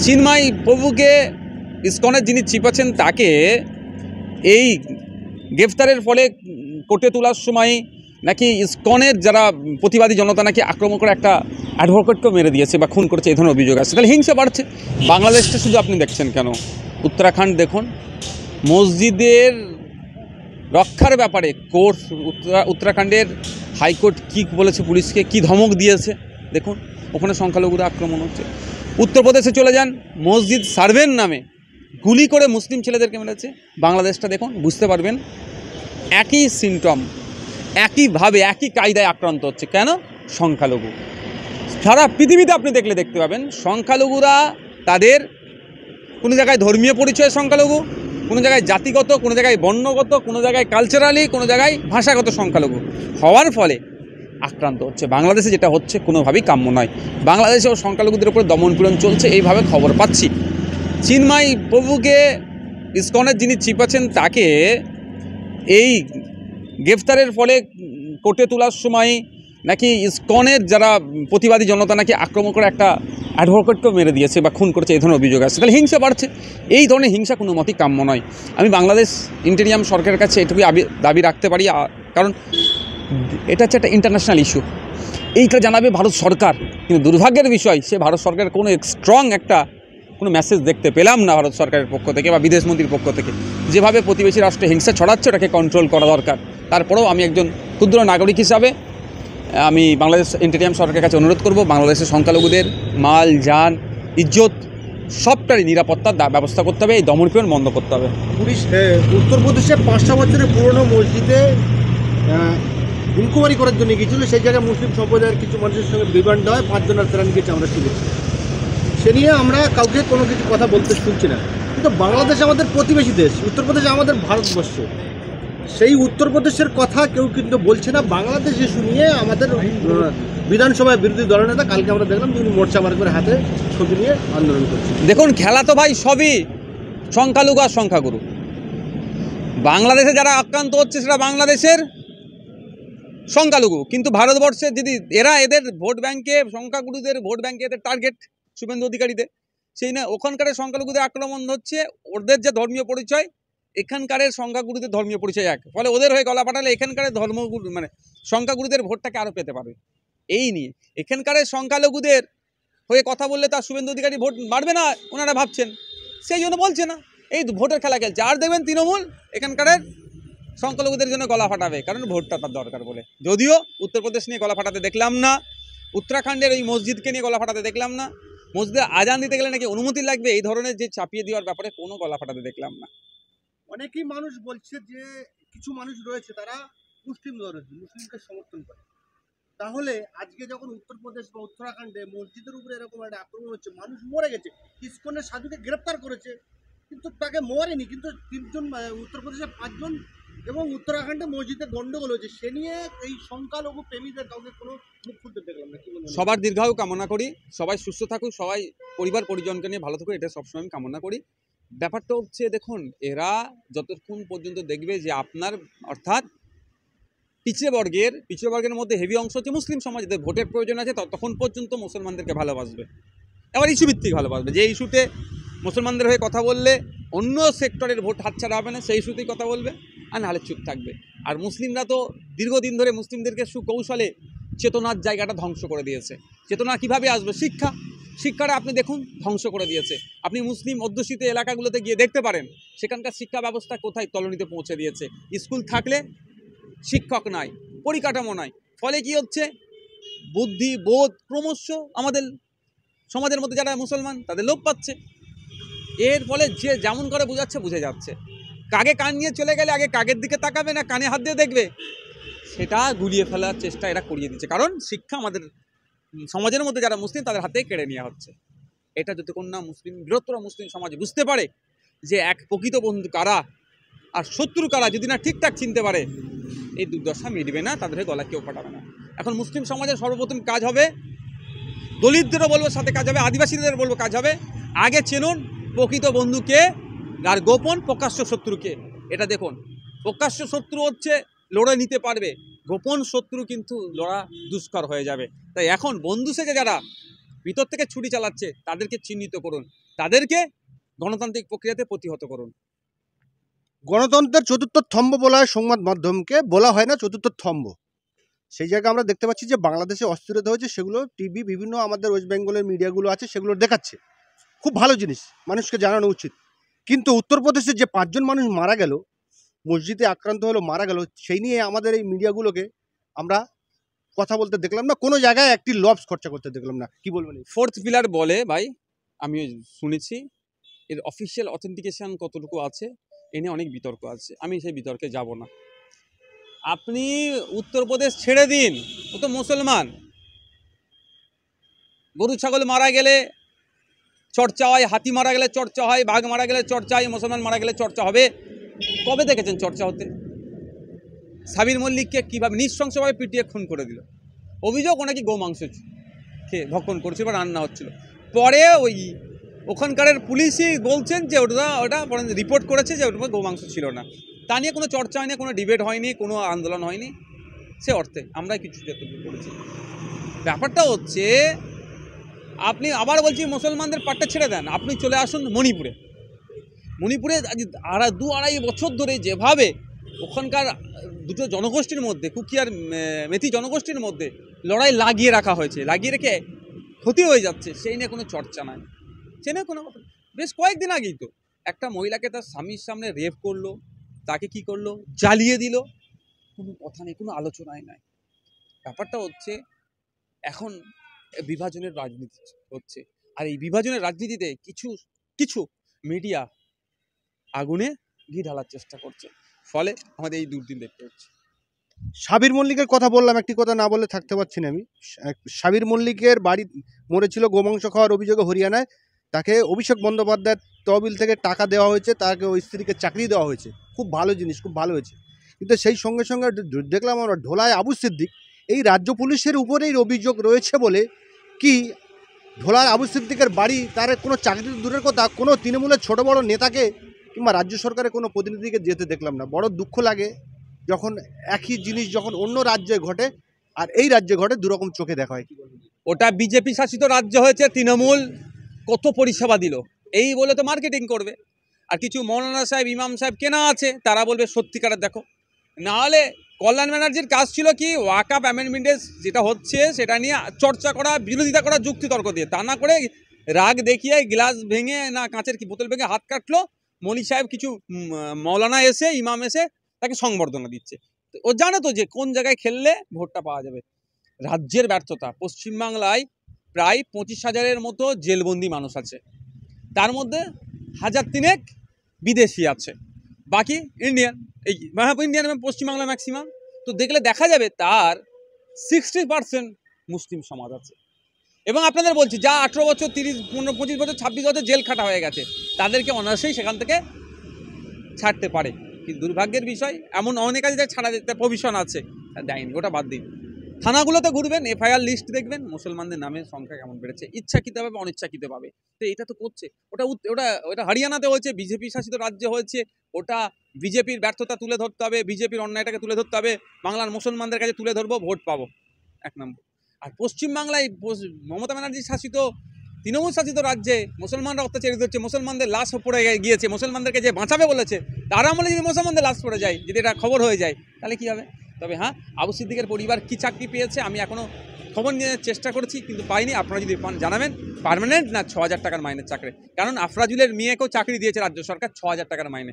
চিন্ময় প্রভুকে ইসকনের যিনি চিফ আছেন তাকে এই গ্রেফতারের ফলে কোর্টে তোলার সময় নাকি ইসকনের যারা প্রতিবাদী জনতা নাকি আক্রমণ করে একটা অ্যাডভোকেটকেও মেরে দিয়েছে বা খুন করেছে, এই ধরনের অভিযোগ আছে। তাহলে হিংসা বাড়ছে। বাংলাদেশটা শুধু আপনি দেখছেন কেন, উত্তরাখণ্ড দেখুন, মসজিদের রক্ষার ব্যাপারে কোর্ট উত্তরাখণ্ডের হাইকোর্ট কী বলেছে, পুলিশকে কী ধমক দিয়েছে দেখুন। ওখানে সংখ্যালঘুরা আক্রমণ হচ্ছে। উত্তরপ্রদেশে চলে যান, মসজিদ সার্ভের নামে গুলি করে মুসলিম ছেলেদেরকে মেরেছে। বাংলাদেশটা দেখুন, বুঝতে পারবেন একই সিমটম, একইভাবে একই কায়দায় আক্রান্ত হচ্ছে। কেন? সংখ্যালঘু। সারা পৃথিবীতে আপনি দেখতে পাবেন সংখ্যালঘুরা তাদের কোনো জায়গায় ধর্মীয় পরিচয় সংখ্যালঘু, কোনো জায়গায় জাতিগত, কোনো জায়গায় বর্ণগত, কোনো জায়গায় কালচারালি, কোনো জায়গায় ভাষাগত সংখ্যালঘু হওয়ার ফলে আক্রান্ত হচ্ছে। বাংলাদেশে যেটা হচ্ছে কোনোভাবেই কাম্য নয়। বাংলাদেশেও সংখ্যালঘুদের উপর দমনপীড়ন চলছে, এইভাবে খবর পাচ্ছি। চিন্ময় প্রভুকে ইসকনের যিনি চিফ আছেন তাকে এই গ্রেফতারের ফলে কোর্টে তোলার সময় নাকি ইসকনের যারা প্রতিবাদী জনতা নাকি আক্রমণ করে একটা অ্যাডভোকেটকেও মেরে দিয়েছে বা খুন করেছে, এই ধরনের অভিযোগ আছে। তাহলে হিংসা বাড়ছে। এই ধরনের হিংসা কোনো মতেই কাম্য নয়। আমি বাংলাদেশ ইন্টেরিয়াম সরকারের কাছে এটুকুই দাবি রাখতে পারি, কারণ এটা হচ্ছে একটা ইন্টারন্যাশনাল ইস্যু, এইটা জানাবে ভারত সরকার। কিন্তু দুর্ভাগ্যের বিষয়, সে ভারত সরকারের কোনো স্ট্রং কোনো মেসেজ দেখতে পেলাম না ভারত সরকারের পক্ষ থেকে বা বিদেশমন্ত্রীর পক্ষ থেকে। যেভাবে প্রতিবেশী রাষ্ট্রে হিংসা ছড়াচ্ছে, ওটাকে কন্ট্রোল করা দরকার। তারপরেও আমি একজন ক্ষুদ্র নাগরিক হিসাবে আমি বাংলাদেশ ইন্টেরিয়াম সরকারের কাছে অনুরোধ করব, বাংলাদেশের সংখ্যালঘুদের মাল, জান, ইজ্জত সবটারই নিরাপত্তার ব্যবস্থা করতে হবে, এই দমনপীড়ন বন্ধ করতে হবে। উত্তরপ্রদেশে 500 বছরের পুরনো মসজিদে ইনকোয়ারি করার জন্য গিয়েছিল। সেই জায়গায় মুসলিম সম্প্রদায়ের কিছু মানুষের সঙ্গে বিভ্রান্ত হয়, 5 জনের প্রাণ গেছে, আমরা শুনেছি। সে নিয়ে আমরা কাউকে কোনো কিছু কথা বলতে শুনছি না। কিন্তু বাংলাদেশ আমাদের প্রতিবেশী দেশ, উত্তরপ্রদেশ আমাদের ভারতবর্ষ। সেই উত্তরপ্রদেশের কথা কেউ কিন্তু বলছে না। বাংলাদেশ ইস্যু নিয়ে আমাদের বিধানসভায় বিরোধী দলনেতা কালকে আমরা দেখলাম তিনি মোর্চা বার করে হাতে ছবি নিয়ে আন্দোলন করছে। দেখুন, খেলা তো ভাই সবই সংখ্যালঘু আর সংখ্যাগুরু। বাংলাদেশে যারা আক্রান্ত হচ্ছে সেটা বাংলাদেশের সংখ্যালঘু, কিন্তু ভারতবর্ষের যদি এদের ভোট ব্যাংকে, সংখ্যাগুরুদের ভোট ব্যাংকে এদের টার্গেট শুভেন্দু অধিকারীদের, সেই না ওখানকার সংখ্যালঘুদের আক্রমণ হচ্ছে। ওদের যে ধর্মীয় পরিচয়, এখানকার সংখ্যাগুরুদের ধর্মীয় পরিচয় এক, ফলে ওদের হয়ে গলা পাঠালে এখানকার সংখ্যাগুরুদের ভোটটাকে আরও পেতে পারবে। এই নিয়ে এখানকার সংখ্যালঘুদের হয়ে কথা বললে তার শুভেন্দু অধিকারী ভোট বাড়বে না, ওনারা ভাবছেন, সেই জন্য বলছে না। এই ভোটের খেলা খেলছে। আর দেখবেন তৃণমূল এখানকার সংখ্যালঘুদের জন্য গলা ফাটাবে, কারণ ভোটটা তার দরকার বলে। যদিও উত্তরপ্রদেশ নিয়ে গলা ফাটাতে দেখলাম না, উত্তরাখণ্ডের ওই মসজিদকে নিয়ে গলা ফাটাতে দেখলাম না, মসজিদে আজান দিতে গেলে নাকি অনুমতি লাগবে, এই ধরনের যে চাপিয়ে দেওয়ার ব্যাপারে কোনো গলা ফাটাতে দেখলাম না। অনেকেই মানুষ বলছে যে কিছু মানুষ রয়েছে তারা মুসলিম দরদি, মুসলিমকে সমর্থন করে। তাহলে আজকে যখন উত্তরপ্রদেশ বা উত্তরাখণ্ডে মসজিদের উপরে এরকম একটা আক্রমণ হচ্ছে, মানুষ মরে গেছে, ইসকনের সাধুকে গ্রেপ্তার করেছে কিন্তু তাকে মরেনি, কিন্তু 3 জন, উত্তরপ্রদেশে 5 জন এবং উত্তরাখণ্ডে মসজিদে গন্ডগোল হয়েছে, সে নিয়ে এই সংখ্যালঘু প্রেমীদের কাউকে কোনো মুখ খুলতে দেখলাম না। সবার দীর্ঘায়ু কামনা করি, সবাই সুস্থ থাকুক, সবাই পরিবার পরিজনকে নিয়ে ভালো থাকুক, এটা সবসময় আমি কামনা করি। ব্যাপারটা হচ্ছে, দেখুন, এরা যতক্ষণ পর্যন্ত দেখবে যে আপনার অর্থাৎ পিছিয়ে বর্গের মধ্যে হেভি অংশ হচ্ছে মুসলিম সমাজ, এদের ভোটের প্রয়োজন আছে, ততক্ষণ পর্যন্ত মুসলমানদেরকে ভালোবাসবে। এবার ইস্যু ভিত্তিক ভালোবাসবে, যে ইস্যুতে মুসলমানদের হয়ে কথা বললে অন্য সেক্টরের ভোট হাতছাড়া হবে না, সেই ইস্যুতেই কথা বলবে, আর নাহলে চুপ থাকবে। আর মুসলিমরা তো দীর্ঘদিন ধরে মুসলিমদেরকে সুকৌশলে চেতনার জায়গাটা ধ্বংস করে দিয়েছে। চেতনা কিভাবে আসবে? শিক্ষাটা আপনি দেখুন ধ্বংস করে দিয়েছে। আপনি মুসলিম অধ্যুষিত এলাকাগুলোতে গিয়ে দেখতে পারেন সেখানকার শিক্ষা ব্যবস্থা কোথায় তলানিতে পৌঁছে দিয়েছে। স্কুল থাকলে শিক্ষক নাই, পরিকাঠামো নাই, ফলে কি হচ্ছে, বুদ্ধি বোধ ক্রমশ আমাদের সমাজের মধ্যে যারা মুসলমান তাদের লোপ পাচ্ছে। এর ফলে যে যেমন করে বুঝাচ্ছে বুঝে যাচ্ছে। কাকে কান নিয়ে চলে গেলে আগে কাকের দিকে তাকাবে না কানে হাত দিয়ে দেখবে, সেটা গুলিয়ে ফেলার চেষ্টা এরা করিয়ে দিচ্ছে। কারণ শিক্ষা আমাদের সমাজের মধ্যে যারা মুসলিম তাদের হাতে কেড়ে নেওয়া হচ্ছে। এটা যতক্ষণ না মুসলিম, বৃহত্তর মুসলিম সমাজ বুঝতে পারে যে এক প্রকৃত বন্ধু কারা আর শত্রু কারা, যদি না ঠিকঠাক চিনতে পারে, এই দুর্দশা মিটবে না, তাদের গলা কেউ ফাটাবে না। এখন মুসলিম সমাজের সর্বপ্রথম কাজ হবে, দলিতদেরও বলবো সাথে কাজ হবে, আদিবাসীদের বলবো কাজ হবে, আগে চেনুন প্রকৃত বন্ধুকে আর গোপন প্রকাশ্য শত্রুকে। এটা দেখুন, প্রকাশ্য শত্রু হচ্ছে লড়ে নিতে পারবে, গোপন শত্রু কিন্তু লড়া দুষ্কর হয়ে যাবে। তাই এখন বন্ধু থেকে যারা ভিতর থেকে ছুরি চালাচ্ছে তাদেরকে চিহ্নিত করুন, তাদেরকে গণতান্ত্রিক প্রক্রিয়াতে প্রতিহত করুন। গণতন্ত্রের চতুর্থ স্তম্ভ বলা হয় সংবাদ মাধ্যমকে, বলা হয় না চতুর্থ স্তম্ভ। সেই জায়গায় আমরা দেখতে পাচ্ছি যে বাংলাদেশে অস্থিরতা হয়েছে, সেগুলো টিভি বিভিন্ন আমাদের ওয়েস্ট বেঙ্গলের মিডিয়াগুলো আছে সেগুলো দেখাচ্ছে। খুব ভালো জিনিস, মানুষকে জানানো উচিত। কিন্তু উত্তরপ্রদেশে যে 5 জন মানুষ মারা গেল, মসজিদে আক্রান্ত হলো, মারা গেল, সেই নিয়ে আমাদের এই মিডিয়াগুলোকে আমরা কথা বলতে দেখলাম না, কোনো জায়গায় একটি লবস খরচা করতে দেখলাম না। কি বলবেন? ফোর্থ পিলার বলে ভাই, আমি শুনেছি, এর অফিসিয়াল অথেন্টিকেশন কতটুকু আছে এ নিয়ে অনেক বিতর্ক আছে, আমি সেই বিতর্কে যাব না। আপনি উত্তরপ্রদেশ ছেড়ে দিন, ও তো মুসলমান। গরু ছাগল মারা গেলে চর্চা হয়, হাতি মারা গেলে চর্চা হয়, বাঘ মারা গেলে চর্চা হয়, মুসলমান মারা গেলে চর্চা হবে। কবে দেখেছেন চর্চা হতে? সাবির মল্লিককে কীভাবে নৃশংসভাবে পিটিয়ে খুন করে দিল, অভিযোগ ও নাকি গোমাংস খেয়ে ভক্ষণ করছিল বা রান্না হচ্ছিল। পরে ওখানকারের পুলিশই বলছেন যে ওটা রিপোর্ট করেছে যে ওটা গোমাংস ছিল না। তা নিয়ে কোনো চর্চা হয়নি, কোনো ডিবেট হয়নি, কোনো আন্দোলন হয়নি। সে অর্থে আমরা কিছু করেছি। ব্যাপারটা হচ্ছে, আপনি আবার বলছি মুসলমানদের পাটটা ছেড়ে দেন, আপনি চলে আসুন মণিপুরে। মণিপুরে আজ 2-2.5 বছর ধরে যেভাবে ওখানকার দুটো জনগোষ্ঠীর মধ্যে, কুকি আর মেথি জনগোষ্ঠীর মধ্যে লড়াই লাগিয়ে রাখা হয়েছে, লাগিয়ে রেখে ক্ষতি হয়ে যাচ্ছে, সেই নিয়ে কোনো চর্চা নাই, সে নিয়ে কোনো কথা। বেশ কয়েকদিন আগেই তো একটা মহিলাকে তার স্বামীর সামনে রেপ করলো, তাকে কি করলো, জ্বালিয়ে দিল, কোনো কথা নেই, কোনো আলোচনাই নাই। ব্যাপারটা হচ্ছে এখন বিভাজনের রাজনীতি হচ্ছে, আর এই বিভাজনের রাজনীতিতে কিছু মিডিয়া আগুনে ঘি ঢালার চেষ্টা করছে, ফলে আমাদের এই দুর্দিন দেখতে হচ্ছে। সাবির মল্লিকের কথা বললাম, একটি কথা না বলে থাকতে পারছি না আমি। সাবির মল্লিকের বাড়ি মরেছিল গোমাংস খাওয়ার অভিযোগে হরিয়ানায়। তাকে অভিষেক বন্দ্যোপাধ্যায়ের তহবিল থেকে টাকা দেওয়া হয়েছে, তাকে ওই স্ত্রীকে চাকরি দেওয়া হয়েছে। খুব ভালো জিনিস, খুব ভালো হয়েছে। কিন্তু সেই সঙ্গে সঙ্গে দেখলাম আমরা ঢোলায় আবু সিদ্দিক, এই রাজ্য পুলিশের উপরেই অভিযোগ রয়েছে বলে কি ঢোলার আবু সিদ্দিকের বাড়ি, তার কোনো চাকরি দূরের কথা, কোনো তৃণমূলের ছোট বড় নেতাকে কিংবা রাজ্য সরকারের কোনো প্রতিনিধিকে যেতে দেখলাম না। বড় দুঃখ লাগে যখন একই জিনিস যখন অন্য রাজ্যে ঘটে আর এই রাজ্যে ঘটে, দুরকম চোখে দেখা হয়। ওটা বিজেপি শাসিত রাজ্য হয়েছে, তৃণমূল কত পরিষেবা দিল এই বলে তো মার্কেটিং করবে। আর কিছু মৌলানা সাহেব, ইমাম সাহেব কেনা আছে, তারা বলবে সত্যিকারের দেখো। নাহলে কল্যাণ ব্যানার্জির কাজ ছিল কি, ওয়াকআপ অ্যামেন্ডমেন্টের যেটা হচ্ছে সেটা নিয়ে চর্চা করা, বিরোধিতা করা, যুক্তিতর্ক দিয়ে, তা না করে রাগ দেখিয়ে গ্লাস ভেঙে না কাঁচের কি বোতল ভেঙে হাত কাটলো, মলি সাহেব কিছু মৌলানা এসে, ইমাম এসে তাকে সংবর্ধনা দিচ্ছে। ও জানে তো যে কোন জায়গায় খেললে ভোটটা পাওয়া যাবে। রাজ্যের ব্যর্থতা, পশ্চিমবাংলায় প্রায় 25,000-এর মতো জেলবন্দি মানুষ আছে, তার মধ্যে 1,000-3 বিদেশি আছে, বাকি ইন্ডিয়ান। এই ইন্ডিয়ান এবং পশ্চিমবাংলা ম্যাক্সিমাম। তো দেখলে দেখা যাবে তার 60% মুসলিম সমাজ আছে। এবং আপনাদের বলছি, যা 18 বছর, 30, 15, 25 বছর, 26 বছর জেল খাটা হয়ে গেছে, তাদেরকে অনায়াসেই সেখান থেকে ছাড়তে পারে। কিন্তু দুর্ভাগ্যের বিষয়, এমন অনেক আছে যা ছাড়া দিতে প্রভিশন আছে, দেয়নি। ওটা বাদ দিন, থানাগুলোতে ঘুরবেন, এফআইআর লিস্ট দেখবেন, মুসলমানদের নামের সংখ্যা কেমন বেড়েছে, ইচ্ছাকৃতভাবে অনিচ্ছাকৃতভাবে। তো এটা তো করছে, ওটা হরিয়ানাতে হয়েছে, বিজেপি শাসিত রাজ্যে হয়েছে। ওটা বিজেপির ব্যর্থতা তুলে ধরতে হবে, বিজেপির অন্যায়টাকে তুলে ধরতে হবে, বাংলার মুসলমানদের কাছে তুলে ধরবো, ভোট পাবো, 1 নম্বর। আর পশ্চিমবাংলায় মমতা ব্যানার্জি শাসিত, তৃণমূল শাসিত রাজ্যে মুসলমানরা অত্যাচারিত হচ্ছে, মুসলমানদের লাশ পড়ে গিয়েছে, মুসলমানদেরকে যে বাঁচাবে বলেছে তার আমলে যদি মুসলমানদের লাশ পড়ে যায়, যদি এটা খবর হয়ে যায়, তাহলে কী হবে? তবে হ্যাঁ, আবু সিদ্দিকের পরিবার কি চাকরি পেয়েছে আমি এখনও খবর নিয়ে চেষ্টা করছি, কিন্তু পাইনি। আপনারা যদি পান জানাবেন। পার্মানেন্ট না 6,000 টাকার মাইনের চাকরি, কারণ আফরাজুলের মেয়েকেও চাকরি দিয়েছে রাজ্য সরকার 6,000 টাকার মাইনে।